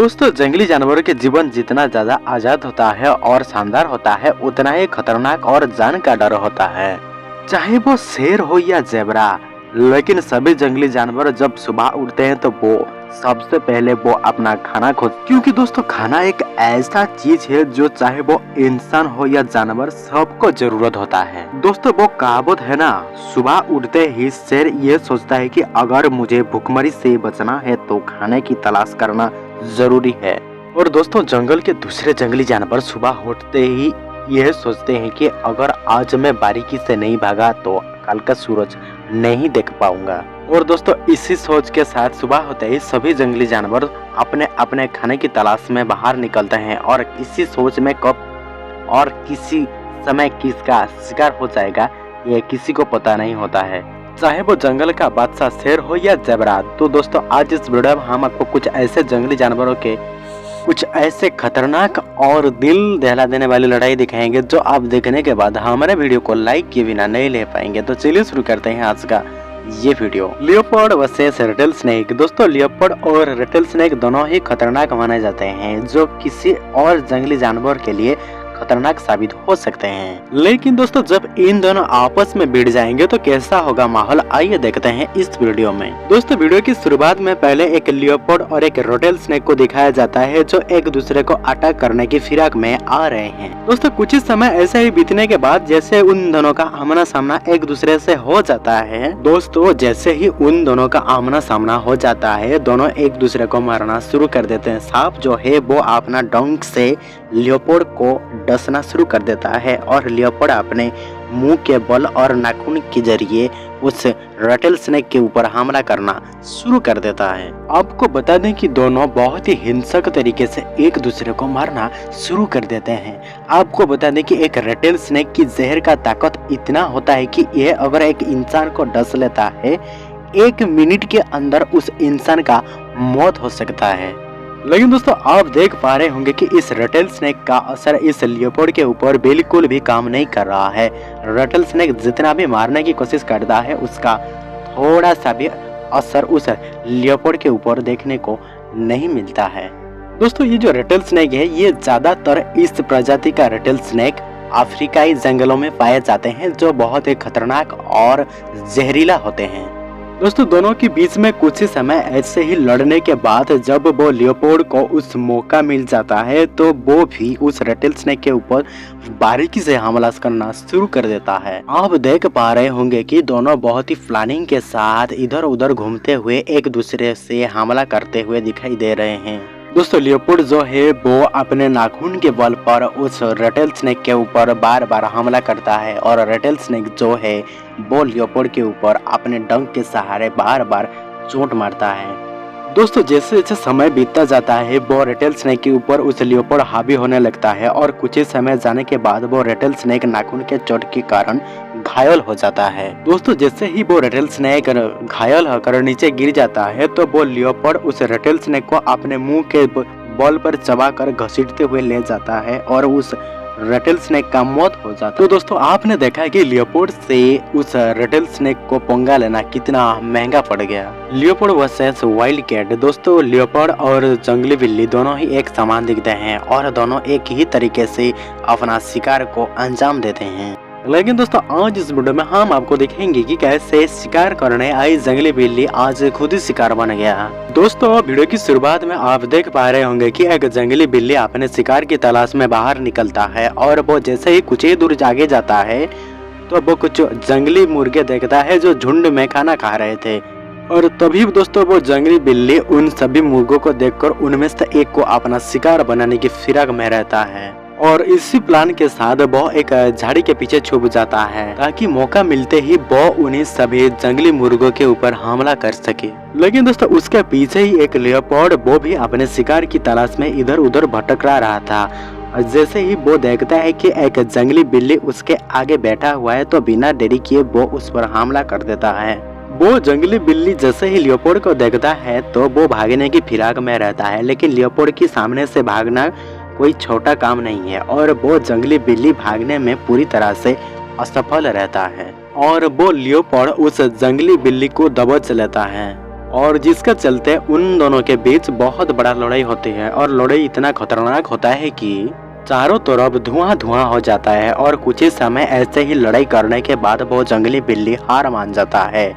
दोस्तों जंगली जानवरों के जीवन जितना ज्यादा आजाद होता है और शानदार होता है उतना ही खतरनाक और जान का डर होता है। चाहे वो शेर हो या जेबरा, लेकिन सभी जंगली जानवर जब सुबह उठते हैं तो वो सबसे पहले वो अपना खाना खोज, क्योंकि दोस्तों खाना एक ऐसा चीज है जो चाहे वो इंसान हो या जानवर सबको जरूरत होता है। दोस्तों वो कहावत है ना, सुबह उठते ही शेर ये सोचता है कि अगर मुझे भूखमरी से बचना है तो खाने की तलाश करना जरूरी है। और दोस्तों जंगल के दूसरे जंगली जानवर सुबह उठते ही यह सोचते हैं कि अगर आज मैं बारीकी से नहीं भागा तो कल का सूरज नहीं देख पाऊंगा। और दोस्तों इसी सोच के साथ सुबह होते ही सभी जंगली जानवर अपने अपने खाने की तलाश में बाहर निकलते हैं और इसी सोच में कब और किसी समय किसका शिकार हो जाएगा ये किसी को पता नहीं होता है, चाहे वो जंगल का बादशाह शेर हो या जेबरा। तो दोस्तों आज इस वीडियो में हम आपको कुछ ऐसे जंगली जानवरों के कुछ ऐसे खतरनाक और दिल दहला देने वाली लड़ाई दिखाएंगे जो आप देखने के बाद हमारे वीडियो को लाइक किए बिना नहीं ले पाएंगे। तो चलिए शुरू करते हैं आज का ये video. Leopard versus Ratle snake. दोस्तों लियोपार्ड और रेटल स्नेक दोनों ही खतरनाक माने जाते हैं जो किसी और जंगली जानवर के लिए खतरनाक साबित हो सकते हैं, लेकिन दोस्तों जब इन दोनों आपस में भिड़ जाएंगे तो कैसा होगा माहौल, आइए देखते हैं इस वीडियो में। दोस्तों वीडियो की शुरुआत में पहले एक लियोपार्ड और एक रेटल स्नेक को दिखाया जाता है जो एक दूसरे को अटैक करने की फिराक में आ रहे हैं। दोस्तों कुछ ही समय ऐसे ही बीतने के बाद जैसे उन दोनों का आमना सामना एक दूसरे से हो जाता है, दोस्तों जैसे ही उन दोनों का आमना सामना हो जाता है दोनों एक दूसरे को मारना शुरू कर देते हैं। सांप जो है वो अपना डंक से लियोपार्ड को डसना शुरू कर देता है और लियोपार्ड अपने मुंह के बल और नाखून के जरिए उस रेटल स्नेक के ऊपर हमला करना शुरू कर देता है। आपको बता दें कि दोनों बहुत ही हिंसक तरीके से एक दूसरे को मारना शुरू कर देते हैं। आपको बता दें कि एक रेटल स्नेक की जहर का ताकत इतना होता है कि यह अगर एक इंसान को डस लेता है 1 मिनट के अंदर उस इंसान का मौत हो सकता है। लेकिन दोस्तों आप देख पा रहे होंगे कि इस रेटल स्नेक का असर इस लियोपार्ड के ऊपर बिल्कुल भी काम नहीं कर रहा है। रेटल स्नेक जितना भी मारने की कोशिश करता है उसका थोड़ा सा भी असर उस लियोपार्ड के ऊपर देखने को नहीं मिलता है। दोस्तों ये जो रेटल स्नेक है ये ज्यादातर इस प्रजाति का रेटल स्नेक अफ्रीकाई जंगलों में पाए जाते हैं जो बहुत ही खतरनाक और जहरीला होते हैं। दोस्तों दोनों के बीच में कुछ ही समय ऐसे ही लड़ने के बाद जब वो लियोपार्ड को उस मौका मिल जाता है तो वो भी उस रेटल स्नेक के ऊपर बारीकी से हमला करना शुरू कर देता है। आप देख पा रहे होंगे कि दोनों बहुत ही प्लानिंग के साथ इधर उधर घूमते हुए एक दूसरे से हमला करते हुए दिखाई दे रहे हैं। दोस्तों लियोपार्ड जो है वो अपने नाखून के बल पर उस रेटल स्नेक के ऊपर बार बार हमला करता है और रेटल स्नेक जो है वो लियोपार्ड के ऊपर अपने डंक के सहारे बार बार चोट मारता है। दोस्तों जैसे जैसे समय बीतता जाता है वो रेटल स्नेक के ऊपर उस लियोपार्ड हावी होने लगता है और कुछ ही समय जाने के बाद वो रेटल स्नेक नाखून के चोट के कारण घायल हो जाता है। दोस्तों जैसे ही वो रेटल स्नेक घायल होकर नीचे गिर जाता है तो वो लियोपार्ड उस रेटल स्नेक को अपने मुंह के बल पर चबाकर घसीटते हुए ले जाता है और उस रेटल स्नेक का मौत हो जाता है। तो दोस्तों आपने देखा है कि लियोपार्ड से उस रेटल स्नेक को पंगा लेना कितना महंगा पड़ गया। Leopard versus wild cat. दोस्तों लियोपार्ड और जंगली बिल्ली दोनों ही एक समान दिखते हैं और दोनों एक ही तरीके से अपना शिकार को अंजाम देते हैं, लेकिन दोस्तों आज इस वीडियो में हम आपको दिखेंगे कि कैसे शिकार करने आई जंगली बिल्ली आज खुद ही शिकार बन गया। दोस्तों वीडियो की शुरुआत में आप देख पा रहे होंगे कि एक जंगली बिल्ली अपने शिकार की तलाश में बाहर निकलता है और वो जैसे ही कुछ ही दूर आगे जाता है तो वो कुछ जंगली मुर्गे देखता है जो झुंड में खाना खा रहे थे और तभी दोस्तों वो जंगली बिल्ली उन सभी मुर्गों को देखकर उनमें से एक को अपना शिकार बनाने की फिराक में रहता है और इसी प्लान के साथ वो एक झाड़ी के पीछे छुप जाता है ताकि मौका मिलते ही वो उन्हीं सभी जंगली मुर्गों के ऊपर हमला कर सके। लेकिन दोस्तों उसके पीछे ही एक लियोपार्ड वो भी अपने शिकार की तलाश में इधर उधर भटका रहा था और जैसे ही वो देखता है कि एक जंगली बिल्ली उसके आगे बैठा हुआ है तो बिना देरी किए वो उस पर हमला कर देता है। वो जंगली बिल्ली जैसे ही लियोपार्ड को देखता है तो वो भागने की फिराक में रहता है, लेकिन लियोपार्ड के सामने से भागना कोई छोटा काम नहीं है और वो जंगली बिल्ली भागने में पूरी तरह से असफल रहता है और वो लियोपार्ड उस जंगली बिल्ली को दबोच लेता है। और जिसके चलते उन दोनों के बीच बहुत बड़ा लड़ाई होती है और लड़ाई इतना खतरनाक होता है कि चारों तरफ धुआं धुआं हो जाता है और कुछ ही समय ऐसे ही लड़ाई करने के बाद वो जंगली बिल्ली हार मान जाता है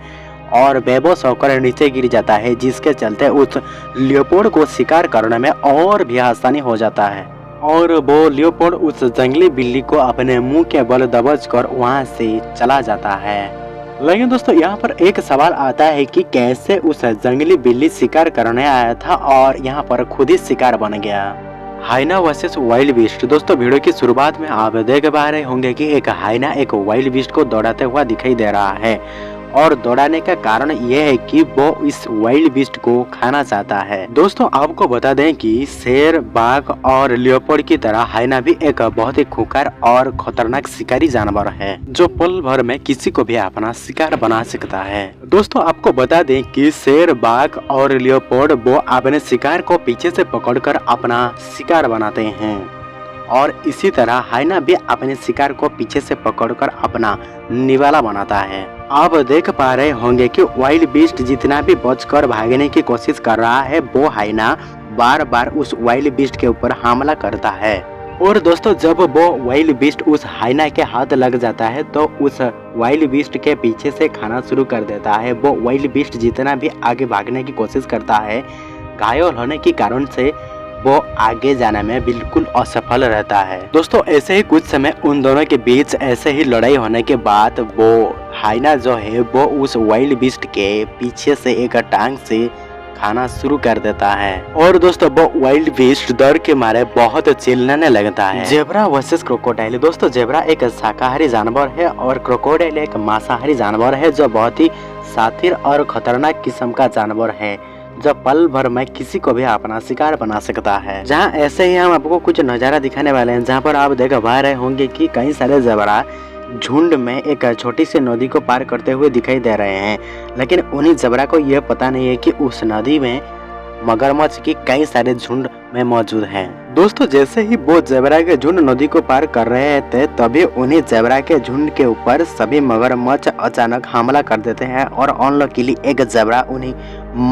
और बेबस होकर नीचे गिर जाता है, जिसके चलते उस लियोपोल्ड को शिकार करने में और भी आसानी हो जाता है और वो लियोपोल्ड उस जंगली बिल्ली को अपने मुंह के बल दबोच कर वहां से चला जाता है। लेकिन दोस्तों यहाँ पर एक सवाल आता है कि कैसे उस जंगली बिल्ली शिकार करने आया था और यहाँ पर खुद ही शिकार बन गया। हाइना वर्सेस वाइल्ड बीस्ट। दोस्तों वीडियो की शुरुआत में आप देख पा रहे होंगे कि एक हाइना एक वाइल्ड बीस्ट को दौड़ाते हुआ दिखाई दे रहा है और दौड़ाने का कारण यह है कि वो इस वाइल्ड बीस्ट को खाना चाहता है। दोस्तों आपको बता दें कि शेर, बाघ और लियोपोल्ड की तरह हाइना भी एक बहुत ही खूंखार और खतरनाक शिकारी जानवर है जो पल भर में किसी को भी अपना शिकार बना सकता है। दोस्तों आपको बता दें कि शेर, बाघ और लियोपोल्ड वो अपने शिकार को पीछे से पकड़कर अपना शिकार बनाते हैं और इसी तरह हाइना भी अपने शिकार को पीछे से पकड़कर अपना निवाला बनाता है। आप देख पा रहे होंगे कि वाइल्ड बीस्ट जितना भी बचकर भागने की कोशिश कर रहा है वो हाइना बार बार उस वाइल्ड बीस्ट के ऊपर हमला करता है और दोस्तों जब वो वाइल्ड बीस्ट उस हाइना के हाथ लग जाता है तो उस वाइल्ड बीस्ट के पीछे से खाना शुरू कर देता है। वो वाइल्ड बीस्ट जितना भी आगे भागने की कोशिश करता है, घायल होने के कारण से वो आगे जाने में बिल्कुल असफल रहता है। दोस्तों ऐसे ही कुछ समय उन दोनों के बीच ऐसे ही लड़ाई होने के बाद वो हाइना जो है वो उस वाइल्ड बीस्ट के पीछे से एक टांग से खाना शुरू कर देता है और दोस्तों वो वाइल्ड बीस्ट डर के मारे बहुत चिल्लाने लगता है। Zebra versus crocodile. दोस्तों जेब्रा एक शाकाहारी जानवर है और क्रोकोडाइल एक मांसाहारी जानवर है जो बहुत ही शातिर और खतरनाक किस्म का जानवर है जो पल भर में किसी को भी अपना शिकार बना सकता है। जहां ऐसे ही हम आपको कुछ नजारा दिखाने वाले हैं जहां पर आप देख पा रहे होंगे कि कई सारे जेब्रा झुंड में एक छोटी सी नदी को पार करते हुए दिखाई दे रहे हैं, लेकिन उन्हीं जेब्रा को यह पता नहीं है कि उस नदी में मगरमच्छ की कई सारे झुंड में मौजूद हैं। दोस्तों जैसे ही वो जेब्रा के झुंड नदी को पार कर रहे थे तभी उन्हीं जेब्रा के झुंड के ऊपर सभी मगरमच्छ अचानक हमला कर देते हैं और अनलकीली एक जेब्रा उन्हीं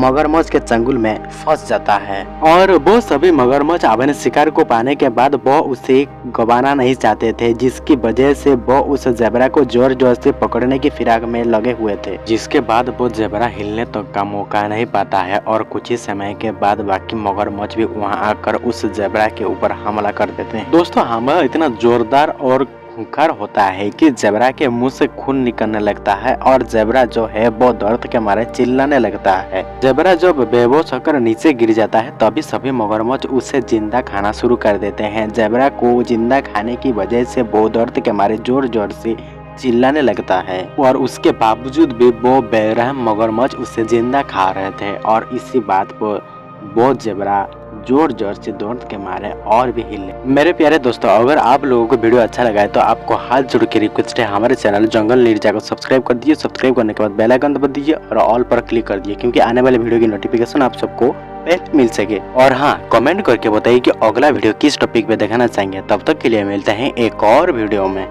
मगरमच्छ के चंगुल में फंस जाता है और वो सभी मगरमच्छ अपने शिकार को पाने के बाद वो उसे गंवाना नहीं चाहते थे, जिसकी वजह से वो उस जेब्रा को जोर जोर से पकड़ने की फिराक में लगे हुए थे, जिसके बाद वो जेब्रा हिलने तक तो का मौका नहीं पाता है और कुछ ही समय के बाद बाकी मगरमच्छ भी वहां आकर उस जेब्रा के ऊपर हमला कर देते हैं। दोस्तों हमला इतना जोरदार और खूंखार होता है कि जेब्रा के मुंह से खून निकलने लगता है और जेब्रा जो है वो दर्द के मारे चिल्लाने लगता है। जेब्रा जब बेहोश होकर नीचे गिर जाता है तभी सभी मगरमच्छ उसे जिंदा खाना शुरू कर देते हैं। जेब्रा को जिंदा खाने की वजह से वो दर्द के मारे जोर जोर से चिल्लाने लगता है और उसके बावजूद भी वो बेरहम मगरमच्छ उसे जिंदा खा रहे थे और इसी बात पर वो जेब्रा जोर जोर से दर्द के मारे और भी हिले। मेरे प्यारे दोस्तों अगर आप लोगों को वीडियो अच्छा लगा है तो आपको हाथ जोड़ के रिक्वेस्ट है हमारे चैनल जंगल नीरजा को सब्सक्राइब कर दीजिए। सब्सक्राइब करने के बाद बेल आइकन दबा दीजिए और ऑल पर क्लिक कर दीजिए क्योंकि आने वाले वीडियो की नोटिफिकेशन आप सबको पहले मिल सके। और हाँ कमेंट करके बताइए कि अगला वीडियो किस टॉपिक पे दिखाना चाहेंगे। तब तक के लिए मिलते हैं एक और वीडियो में।